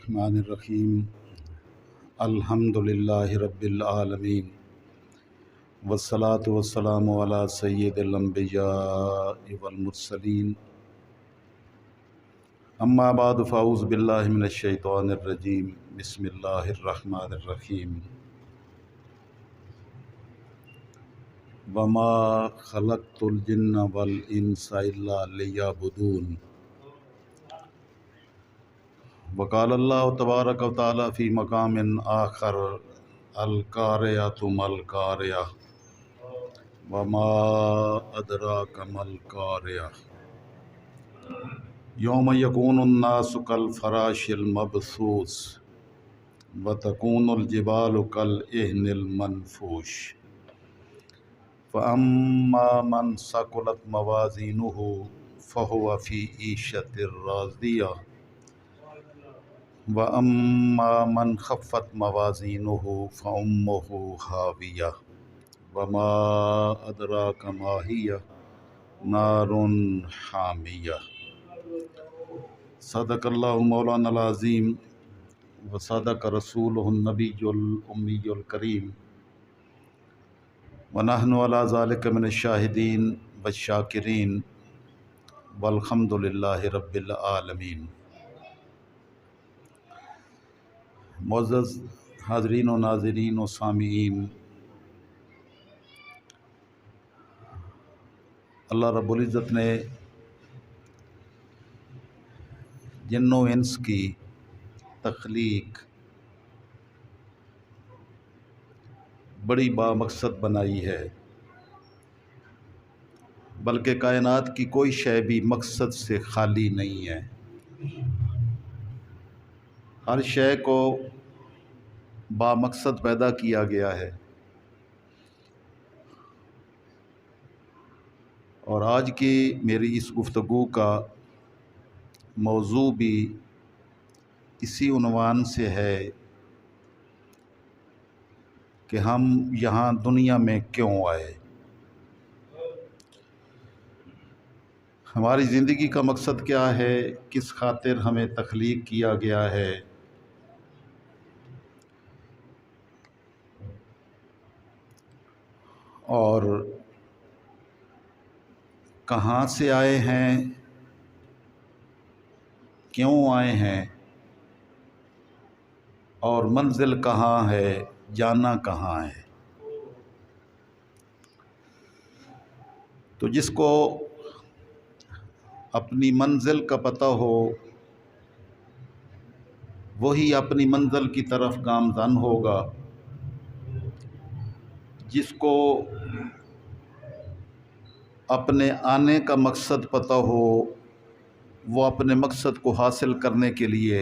الرحمن الرحیم الحمد للہ رب العالمین والصلاة والسلام علی سید الانبیاء والمرسلین اما بعد فاعوذ باللہ من الشیطان الرجیم بسم اللہ الرحمن الرحیم وما خلقت الجن والانس الا لیعبدون وقال اللہ تبارک و تعالی فی مقام آخر القاریۃ ما القاریہ وما ادراک ما القاریہ یوم یکون الناس کالفراش المبثوث وتکون الجبال کالعہن المنفوش فاما من ثقلت موازینہ فہو فی عیشۃ راضیہ وَأَمَّا مَنْ خَفَّتْ مَوَازِينُهُ فَأُمُّهُ هَاوِيَةٌ وَمَا أَدْرَاكَ مَا هِيَهْ نَارٌ حَامِيَةٌ صدق اللہ مولانا العظیم وصدق رسولہ النبی الأمی الکریم ونحن علی ذلک من الشاہدین والشاکرین والحمد للہ رب العالمین۔ معزز حاضرین و ناظرین و سامعین، اللہ رب العزت نے جن و انس کی تخلیق بڑی بامقصد بنائی ہے، بلکہ کائنات کی کوئی شے بھی مقصد سے خالی نہیں ہے۔ ہر شے کو بامقصد پیدا کیا گیا ہے، اور آج کی میری اس گفتگو کا موضوع بھی اسی عنوان سے ہے کہ ہم یہاں دنیا میں کیوں آئے، ہماری زندگی کا مقصد کیا ہے، کس خاطر ہمیں تخلیق کیا گیا ہے، اور کہاں سے آئے ہیں، کیوں آئے ہیں، اور منزل کہاں ہے، جانا کہاں ہے۔ تو جس کو اپنی منزل کا پتہ ہو وہی اپنی منزل کی طرف گامزن ہوگا، جس کو اپنے آنے کا مقصد پتہ ہو وہ اپنے مقصد کو حاصل کرنے کے لیے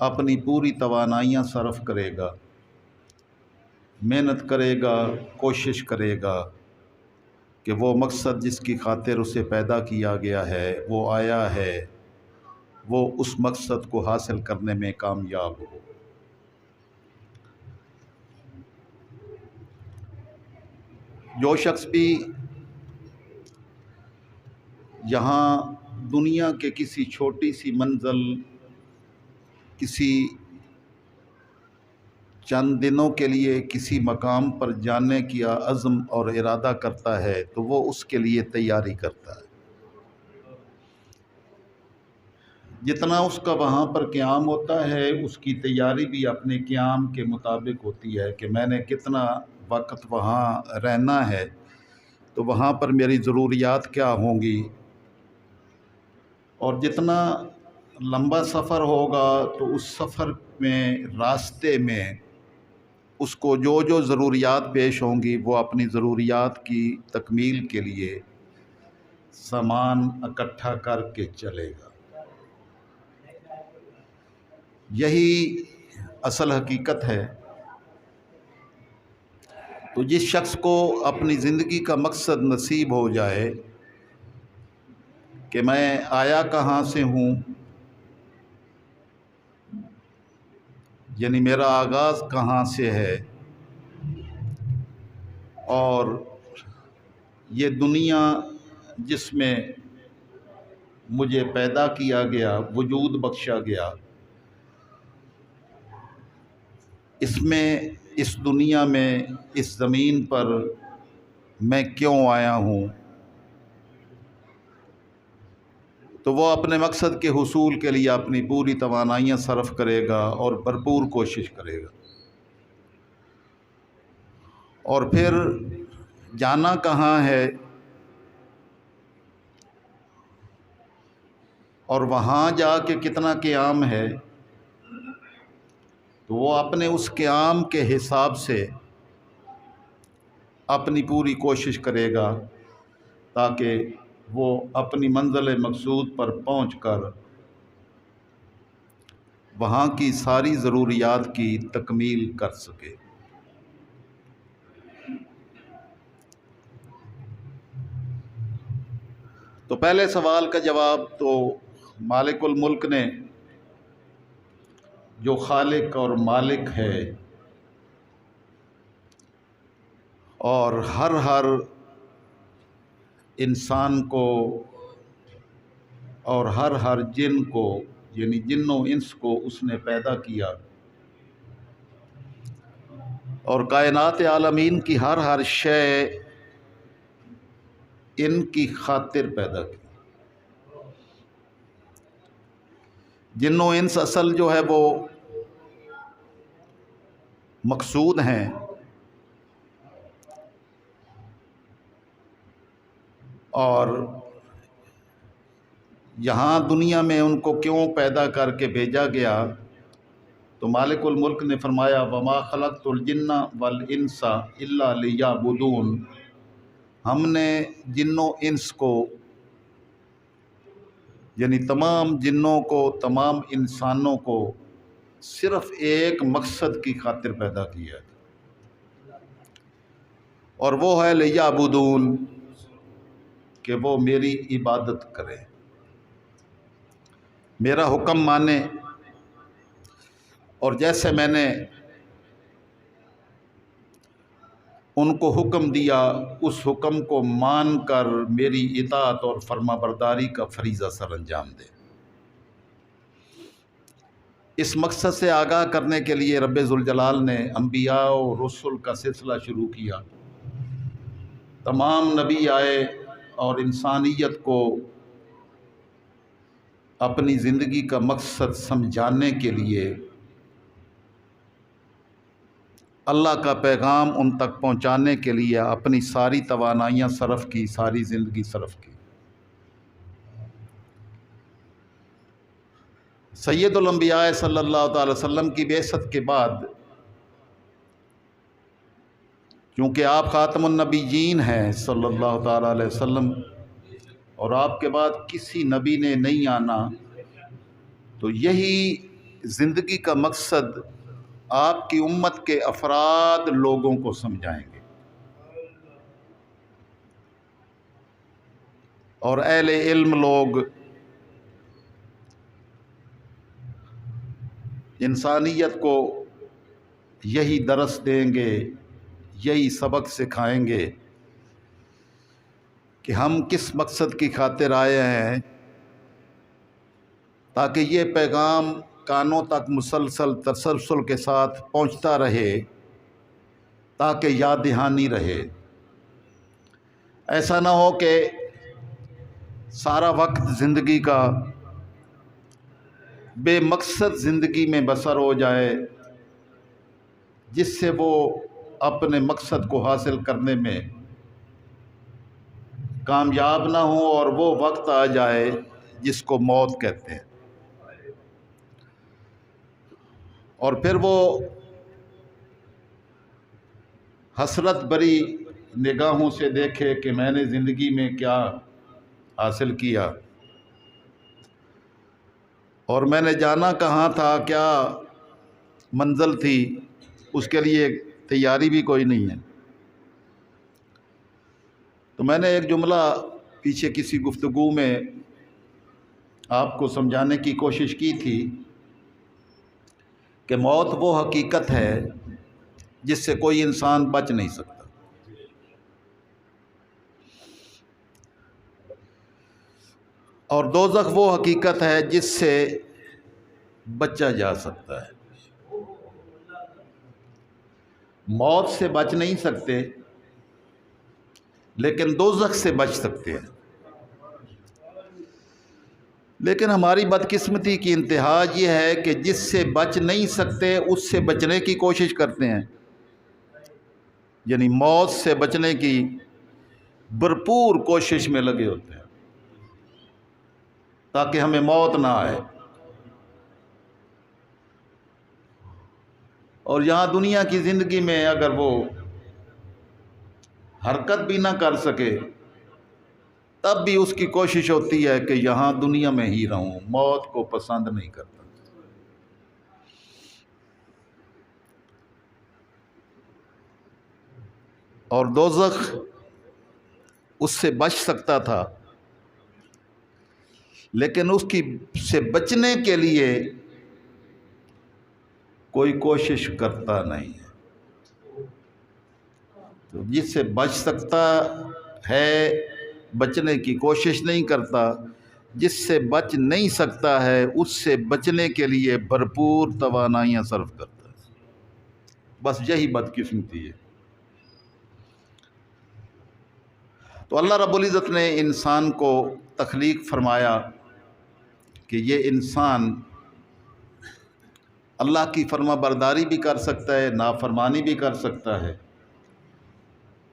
اپنی پوری توانائیاں صرف کرے گا، محنت کرے گا، کوشش کرے گا کہ وہ مقصد جس کی خاطر اسے پیدا کیا گیا ہے، وہ آیا ہے، وہ اس مقصد کو حاصل کرنے میں کامیاب ہو۔ جو شخص بھی یہاں دنیا کے کسی چھوٹی سی منزل، کسی چند دنوں کے لیے کسی مقام پر جانے کی عزم اور ارادہ کرتا ہے تو وہ اس کے لیے تیاری کرتا ہے۔ جتنا اس کا وہاں پر قیام ہوتا ہے اس کی تیاری بھی اپنے قیام کے مطابق ہوتی ہے کہ میں نے کتنا وقت وہاں رہنا ہے، تو وہاں پر میری ضروریات کیا ہوں گی، اور جتنا لمبا سفر ہوگا تو اس سفر میں راستے میں اس کو جو جو ضروریات پیش ہوں گی وہ اپنی ضروریات کی تکمیل کے لیے سامان اکٹھا کر کے چلے گا۔ یہی اصل حقیقت ہے۔ تو جس شخص کو اپنی زندگی کا مقصد نصیب ہو جائے کہ میں آیا کہاں سے ہوں، یعنی میرا آغاز کہاں سے ہے، اور یہ دنیا جس میں مجھے پیدا کیا گیا، وجود بخشا گیا، اس میں، اس دنیا میں، اس زمین پر میں کیوں آیا ہوں، تو وہ اپنے مقصد کے حصول کے لیے اپنی پوری توانائیاں صرف کرے گا اور بھرپور کوشش کرے گا۔ اور پھر جانا کہاں ہے اور وہاں جا کے کتنا قیام ہے، تو وہ اپنے اس قیام کے حساب سے اپنی پوری کوشش کرے گا تاکہ وہ اپنی منزل مقصود پر پہنچ کر وہاں کی ساری ضروریات کی تکمیل کر سکے۔ تو پہلے سوال کا جواب تو مالک الملک نے، جو خالق اور مالک ہے اور ہر انسان کو اور ہر جن کو، یعنی جن و انس کو اس نے پیدا کیا، اور کائنات عالمین کی ہر شے ان کی خاطر پیدا کی۔ جن و انس اصل جو ہے وہ مقصود ہیں، اور یہاں دنیا میں ان کو کیوں پیدا کر کے بھیجا گیا، تو مالک الملک نے فرمایا وما خلقت الجن والانس الا لیعبدون، ہم نے جن و انس کو، یعنی تمام جنوں کو، تمام انسانوں کو صرف ایک مقصد کی خاطر پیدا کیا ہے، اور وہ ہے لیعبدون، کہ وہ میری عبادت کریں، میرا حکم مانیں، اور جیسے میں نے ان کو حکم دیا اس حکم کو مان کر میری اطاعت اور فرما برداری کا فریضہ سر انجام دے۔ اس مقصد سے آگاہ کرنے کے لیے رب ذوالجلال نے انبیاء و رسل کا سلسلہ شروع کیا۔ تمام نبی آئے اور انسانیت کو اپنی زندگی کا مقصد سمجھانے کے لیے، اللہ کا پیغام ان تک پہنچانے کے لیے اپنی ساری توانائیاں صرف کی، ساری زندگی صرف کی۔ سید الانبیاء صلی اللہ تعالی وسلم کی بعثت کے بعد، کیونکہ آپ خاتم النبیین ہیں صلی اللہ تعالی علیہ وسلم، اور آپ کے بعد کسی نبی نے نہیں آنا، تو یہی زندگی کا مقصد آپ کی امت کے افراد لوگوں کو سمجھائیں گے، اور اہل علم لوگ انسانیت کو یہی درس دیں گے، یہی سبق سکھائیں گے کہ ہم کس مقصد کی خاطر آئے ہیں، تاکہ یہ پیغام کانوں تک مسلسل تسلسل کے ساتھ پہنچتا رہے، تاکہ یاد دہانی رہے۔ ایسا نہ ہو کہ سارا وقت زندگی کا بے مقصد زندگی میں بسر ہو جائے، جس سے وہ اپنے مقصد کو حاصل کرنے میں کامیاب نہ ہو، اور وہ وقت آ جائے جس کو موت کہتے ہیں، اور پھر وہ حسرت بری نگاہوں سے دیکھے کہ میں نے زندگی میں کیا حاصل کیا، اور میں نے جانا کہاں تھا، کیا منزل تھی، اس کے لیے تیاری بھی کوئی نہیں ہے۔ تو میں نے ایک جملہ پیچھے کسی گفتگو میں آپ کو سمجھانے کی کوشش کی تھی کہ موت وہ حقیقت ہے جس سے کوئی انسان بچ نہیں سکتا، اور دوزخ وہ حقیقت ہے جس سے بچا جا سکتا ہے۔ موت سے بچ نہیں سکتے، لیکن دوزخ سے بچ سکتے ہیں۔ لیکن ہماری بدقسمتی کی انتہا یہ ہے کہ جس سے بچ نہیں سکتے اس سے بچنے کی کوشش کرتے ہیں، یعنی موت سے بچنے کی بھرپور کوشش میں لگے ہوتے ہیں تاکہ ہمیں موت نہ آئے۔ اور یہاں دنیا کی زندگی میں اگر وہ حرکت بھی نہ کر سکے تب بھی اس کی کوشش ہوتی ہے کہ یہاں دنیا میں ہی رہوں، موت کو پسند نہیں کرتا۔ اور دوزخ اس سے بچ سکتا تھا، لیکن اس کی سے بچنے کے لیے کوئی کوشش کرتا نہیں ہے۔ تو جس سے بچ سکتا ہے بچنے کی کوشش نہیں کرتا، جس سے بچ نہیں سکتا ہے اس سے بچنے کے لیے بھرپور توانائیاں صرف کرتا ہے۔ بس یہی بدقسمتی ہے۔ تو اللہ رب العزت نے انسان کو تخلیق فرمایا کہ یہ انسان اللہ کی فرما برداری بھی کر سکتا ہے، نافرمانی بھی کر سکتا ہے،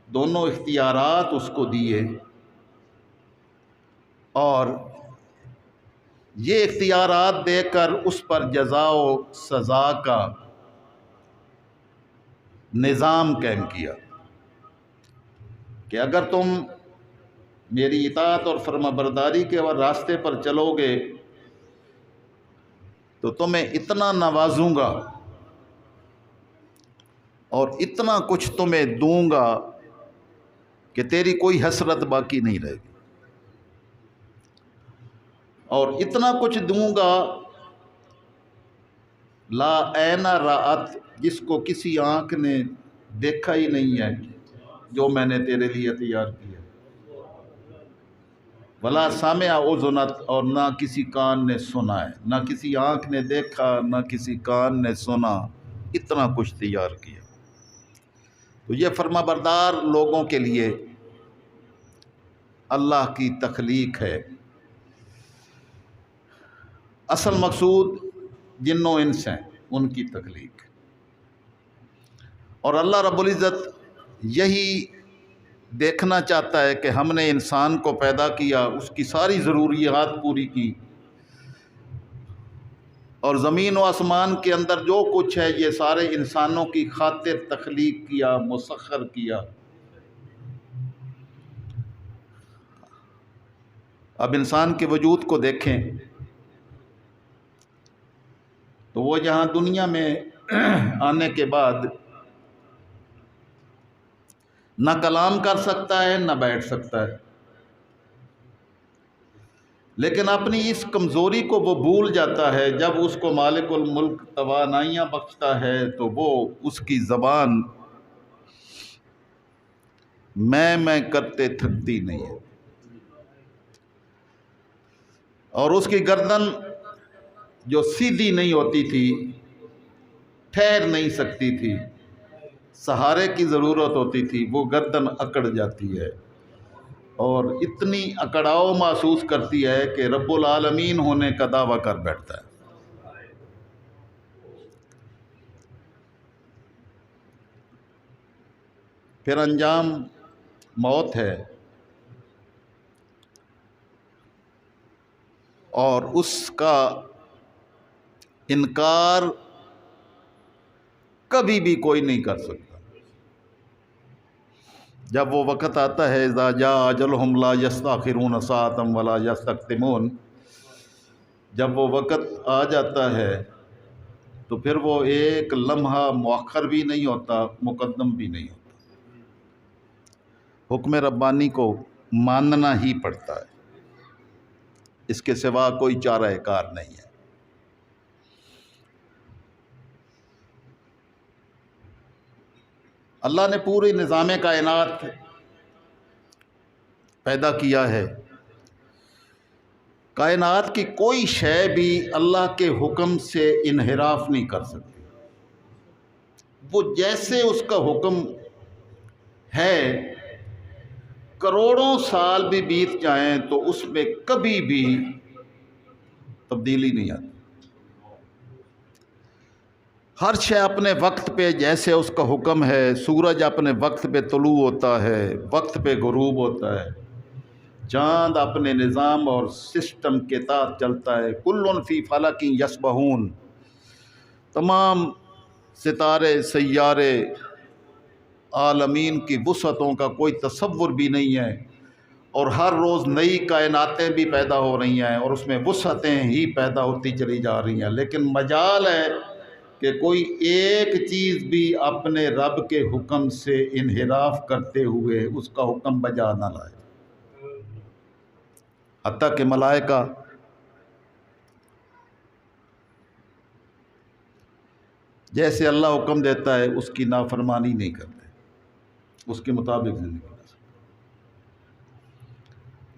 دونوں اختیارات اس کو دیے، اور یہ اختیارات دے کر اس پر جزا و سزا کا نظام قائم کیا کہ اگر تم میری اطاعت اور فرما برداری کے راستے پر چلو گے تو تمہیں اتنا نوازوں گا اور اتنا کچھ تمہیں دوں گا کہ تیری کوئی حسرت باقی نہیں رہے گی، اور اتنا کچھ دوں گا لا عین رأت، جس کو کسی آنکھ نے دیکھا ہی نہیں ہے جو میں نے تیرے لیے تیار کیا، ولا سامع اذنت، اور نہ کسی کان نے سنا ہے، نہ کسی آنکھ نے دیکھا نہ کسی کان نے سنا، اتنا کچھ تیار کیا۔ تو یہ فرما بردار لوگوں کے لیے اللہ کی تخلیق ہے۔ اصل مقصود جن و انس ہیں، ان کی تخلیق، اور اللہ رب العزت یہی دیکھنا چاہتا ہے کہ ہم نے انسان کو پیدا کیا، اس کی ساری ضروریات پوری کی، اور زمین و آسمان کے اندر جو کچھ ہے یہ سارے انسانوں کی خاطر تخلیق کیا، مسخر کیا۔ اب انسان کے وجود کو دیکھیں تو وہ یہاں دنیا میں آنے کے بعد نہ کلام کر سکتا ہے نہ بیٹھ سکتا ہے، لیکن اپنی اس کمزوری کو وہ بھول جاتا ہے جب اس کو مالک الملک توانائیاں بخشتا ہے تو وہ اس کی زبان میں کرتے تھکتی نہیں ہے، اور اس کی گردن جو سیدھی نہیں ہوتی تھی، ٹھہر نہیں سکتی تھی، سہارے کی ضرورت ہوتی تھی، وہ گردن اکڑ جاتی ہے اور اتنی اکڑاؤ محسوس کرتی ہے کہ رب العالمین ہونے کا دعویٰ کر بیٹھتا ہے۔ پھر انجام موت ہے، اور اس کا انکار کبھی بھی کوئی نہیں کر سکتا۔ جب وہ وقت آتا ہے اذا جاء اجلہم لا یستاخرون ساعۃ ولا یستقدمون، جب وہ وقت آ جاتا ہے تو پھر وہ ایک لمحہ مؤخر بھی نہیں ہوتا، مقدم بھی نہیں ہوتا۔ حکم ربانی کو ماننا ہی پڑتا ہے، اس کے سوا کوئی چارہ کار نہیں ہے۔ اللہ نے پوری نظام کائنات پیدا کیا ہے، کائنات کی کوئی شے بھی اللہ کے حکم سے انحراف نہیں کر سکتی۔ وہ جیسے اس کا حکم ہے، کروڑوں سال بھی بیت جائیں تو اس میں کبھی بھی تبدیلی نہیں آتی۔ ہر شے اپنے وقت پہ جیسے اس کا حکم ہے، سورج اپنے وقت پہ طلوع ہوتا ہے، وقت پہ غروب ہوتا ہے، چاند اپنے نظام اور سسٹم کے تحت چلتا ہے، کل فی فلک یسبحون، تمام ستارے سیارے عالمین کی وسعتوں کا کوئی تصور بھی نہیں ہے، اور ہر روز نئی کائناتیں بھی پیدا ہو رہی ہیں اور اس میں وسعتیں ہی پیدا ہوتی چلی جا رہی ہیں، لیکن مجال ہے کہ کوئی ایک چیز بھی اپنے رب کے حکم سے انحراف کرتے ہوئے اس کا حکم بجا نہ لائے۔ حتیٰ کہ ملائکہ جیسے اللہ حکم دیتا ہے اس کی نافرمانی نہیں کرتے، اس کے مطابق زندگی گزارتے۔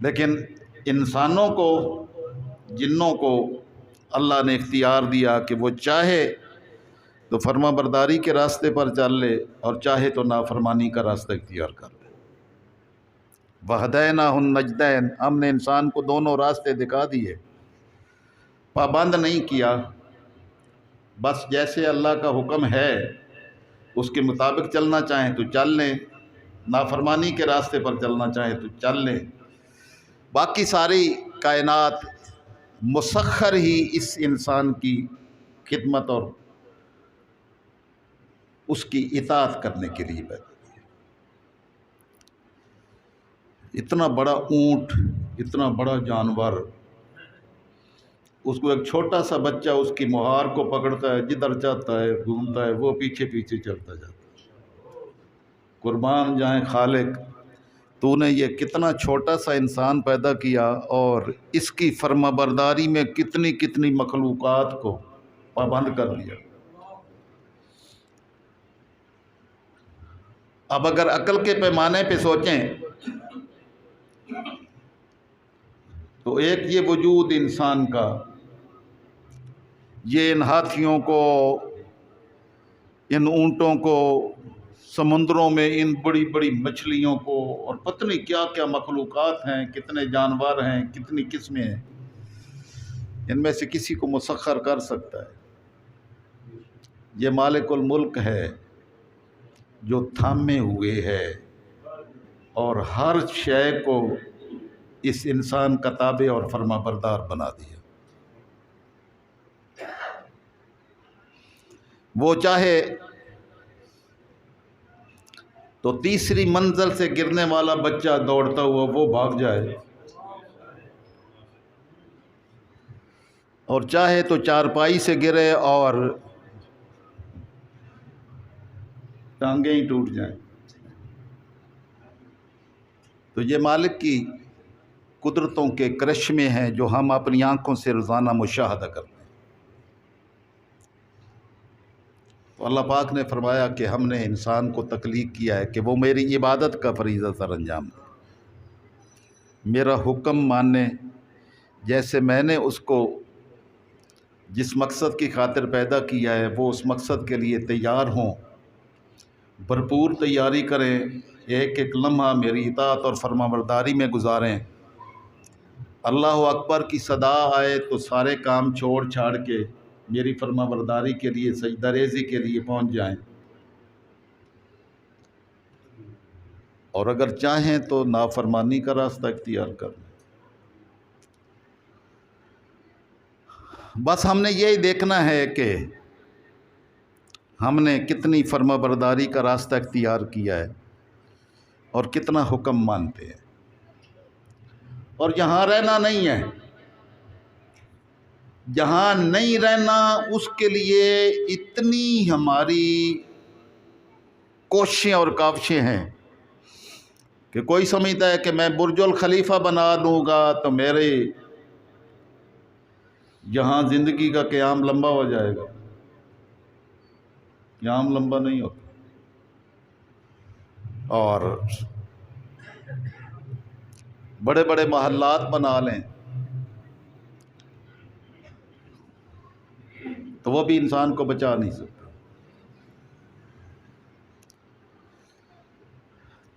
لیکن انسانوں کو، جنوں کو اللہ نے اختیار دیا کہ وہ چاہے تو فرما برداری کے راستے پر چل لے اور چاہے تو نافرمانی کا راستہ اختیار کر لے۔ وَهَدَيْنَاهُ النَّجْدَيْنِ، ہم نے انسان کو دونوں راستے دکھا دیے، پابند نہیں کیا، بس جیسے اللہ کا حکم ہے اس کے مطابق چلنا چاہیں تو چل لیں، نافرمانی کے راستے پر چلنا چاہیں تو چل لیں۔ باقی ساری کائنات مسخر ہی اس انسان کی خدمت اور اس کی اطاعت کرنے کے لیے پیدا کی ہے۔ اتنا بڑا اونٹ، اتنا بڑا جانور، اس کو ایک چھوٹا سا بچہ اس کی مہار کو پکڑتا ہے، جدھر چاہتا ہے گھومتا ہے، وہ پیچھے پیچھے چلتا جاتا ہے۔ قربان جائیں خالق، تو نے یہ کتنا چھوٹا سا انسان پیدا کیا اور اس کی فرما برداری میں کتنی کتنی مخلوقات کو پابند کر دیا۔ اب اگر عقل کے پیمانے پہ سوچیں تو ایک یہ وجود انسان کا، یہ ان ہاتھیوں کو، ان اونٹوں کو، سمندروں میں ان بڑی بڑی مچھلیوں کو، اور پتہ نہیں کیا کیا مخلوقات ہیں، کتنے جانور ہیں، کتنی قسمیں ہیں، ان میں سے کسی کو مسخر کر سکتا ہے؟ یہ مالک الملک ہے جو تھامے ہوئے ہے اور ہر شے کو اس انسان کا تابع اور فرما بردار بنا دیا۔ وہ چاہے تو تیسری منزل سے گرنے والا بچہ دوڑتا ہوا وہ بھاگ جائے، اور چاہے تو چارپائی سے گرے اور ٹانگیں ہی ٹوٹ جائیں۔ تو یہ مالک کی قدرتوں کے کرشمے ہیں جو ہم اپنی آنکھوں سے روزانہ مشاہدہ کرتے ہیں۔ تو اللہ پاک نے فرمایا کہ ہم نے انسان کو تخلیق کیا ہے کہ وہ میری عبادت کا فریضہ سر انجام دے، میرا حکم مانے، جیسے میں نے اس کو جس مقصد کی خاطر پیدا کیا ہے وہ اس مقصد کے لیے تیار ہوں، بھرپور تیاری کریں، ایک ایک لمحہ میری اطاعت اور فرما برداری میں گزاریں۔ اللہ اکبر کی صدا آئے تو سارے کام چھوڑ چھاڑ کے میری فرما برداری کے لیے، سجدہ ریزی کے لیے پہنچ جائیں، اور اگر چاہیں تو نافرمانی کا راستہ اختیار کر لیں۔ بس ہم نے یہی دیکھنا ہے کہ ہم نے کتنی فرما برداری کا راستہ اختیار کیا ہے اور کتنا حکم مانتے ہیں، اور یہاں رہنا نہیں ہے، جہاں نہیں رہنا اس کے لیے اتنی ہماری کوششیں اور کاوشیں ہیں کہ کوئی سمجھتا ہے کہ میں برج الخلیفہ بنا دوں گا تو میرے یہاں زندگی کا قیام لمبا ہو جائے گا۔ قیام لمبا نہیں ہوتا، اور بڑے بڑے محلات بنا لیں، تو وہ بھی انسان کو بچا نہیں سکتا۔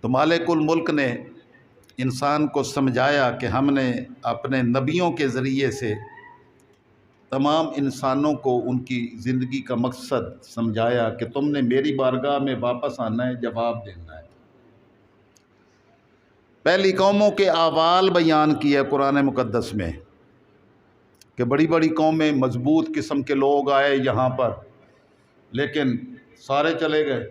تو مالک الملک نے انسان کو سمجھایا کہ ہم نے اپنے نبیوں کے ذریعے سے تمام انسانوں کو ان کی زندگی کا مقصد سمجھایا کہ تم نے میری بارگاہ میں واپس آنا ہے، جواب دینا ہے۔ پہلی قوموں کے احوال بیان کیا قرآن مقدس میں کہ بڑی بڑی قومیں، مضبوط قسم کے لوگ آئے یہاں پر، لیکن سارے چلے گئے۔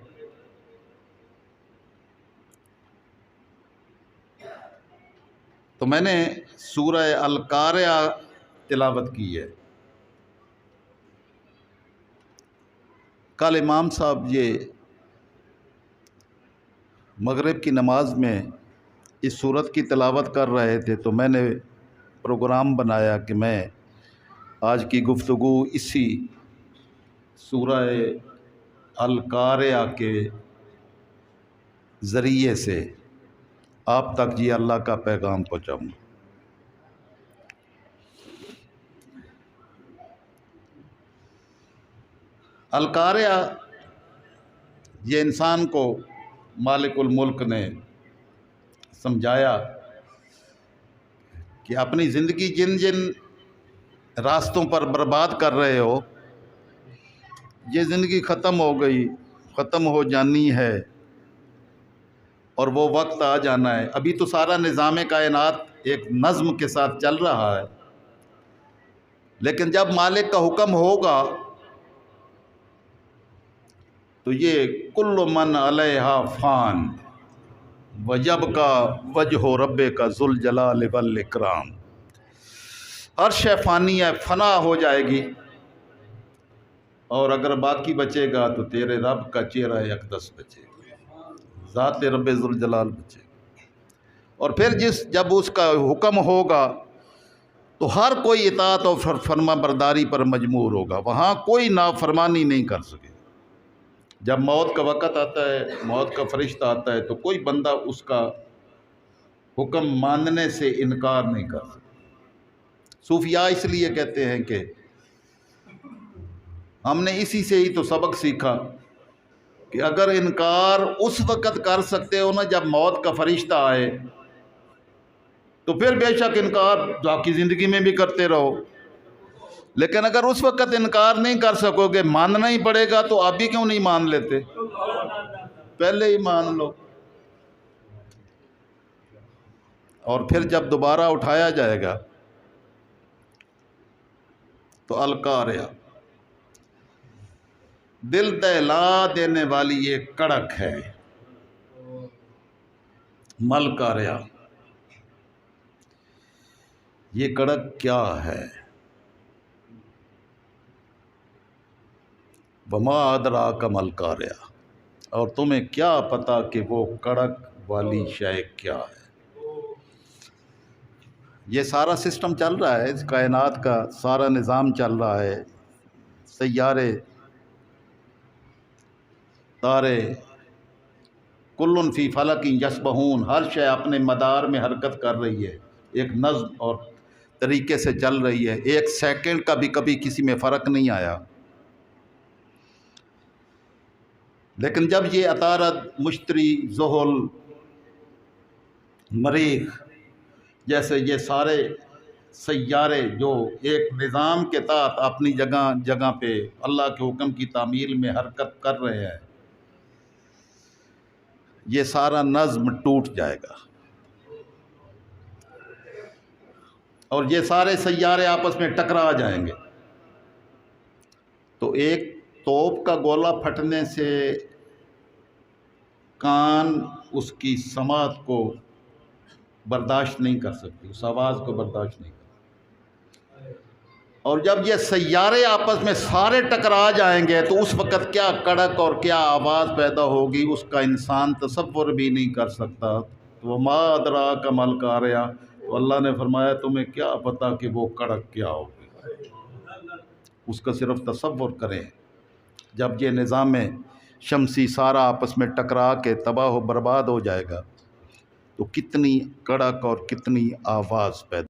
تو میں نے سورہ القارعہ تلاوت کی ہے۔ کل امام صاحب یہ مغرب کی نماز میں اس سورت کی تلاوت کر رہے تھے، تو میں نے پروگرام بنایا کہ میں آج کی گفتگو اسی سورہ القارعہ کے ذریعے سے آپ تک یہ اللہ کا پیغام پہنچاؤں۔ القارعہ یہ انسان کو مالک الملک نے سمجھایا کہ اپنی زندگی جن جن راستوں پر برباد کر رہے ہو، یہ زندگی ختم ہو گئی، ختم ہو جانی ہے، اور وہ وقت آ جانا ہے۔ ابھی تو سارا نظام کائنات ایک نظم کے ساتھ چل رہا ہے، لیکن جب مالک کا حکم ہوگا تو یہ کل من علیہا فان ویبقی وجہ ربک ذو الجلال والاکرام، ہر شے فانی ہے، فنا ہو جائے گی، اور اگر باقی بچے گا تو تیرے رب کا چہرہ اقدس بچے گا، ذات رب ذو الجلال بچے گا۔ اور پھر جب اس کا حکم ہوگا تو ہر کوئی اطاعت اور فرما برداری پر مجبور ہوگا، وہاں کوئی نافرمانی نہیں کر سکے۔ جب موت کا وقت آتا ہے، موت کا فرشتہ آتا ہے، تو کوئی بندہ اس کا حکم ماننے سے انکار نہیں کر سکتا۔ صوفیاء اس لیے کہتے ہیں کہ ہم نے اسی سے ہی تو سبق سیکھا کہ اگر انکار اس وقت کر سکتے ہو نا جب موت کا فرشتہ آئے، تو پھر بے شک انکار باقی زندگی میں بھی کرتے رہو، لیکن اگر اس وقت انکار نہیں کر سکو گے، ماننا ہی پڑے گا، تو ابھی کیوں نہیں مان لیتے؟ پہلے ہی مان لو۔ اور پھر جب دوبارہ اٹھایا جائے گا تو القارعہ دل دہلا دینے والی یہ کڑک ہے۔ ملقارعہ، یہ کڑک کیا ہے؟ وما ادراک ملقارعہ، اور تمہیں کیا پتا کہ وہ کڑک والی شے کیا ہے؟ یہ سارا سسٹم چل رہا ہے، اس کائنات کا سارا نظام چل رہا ہے، سیارے، تارے، کل فی فلک یسبحون، ہر شے اپنے مدار میں حرکت کر رہی ہے، ایک نظم اور طریقے سے چل رہی ہے، ایک سیکنڈ کا بھی کبھی کسی میں فرق نہیں آیا۔ لیکن جب یہ عطارد، مشتری، زحل، مریخ جیسے یہ سارے سیارے جو ایک نظام کے تحت اپنی جگہ پہ اللہ کے حکم کی تعمیل میں حرکت کر رہے ہیں، یہ سارا نظم ٹوٹ جائے گا، اور یہ سارے سیارے آپس میں ٹکرا جائیں گے۔ تو ایک توپ کا گولہ پھٹنے سے کان اس کی سماعت کو برداشت نہیں کر سکتی، اس آواز کو برداشت نہیں کر سکتی، اور جب یہ سیارے آپس میں سارے ٹکرا جائیں گے تو اس وقت کیا کڑک اور کیا آواز پیدا ہوگی، اس کا انسان تصور بھی نہیں کر سکتا۔ وما ادراک ما القارعہ، تو اللہ نے فرمایا تمہیں کیا پتا کہ وہ کڑک کیا ہوگی، اس کا صرف تصور کریں۔ جب یہ نظام شمسی سارا آپس میں ٹکرا کے تباہ و برباد ہو جائے گا تو کتنی کڑک اور کتنی آواز پیدا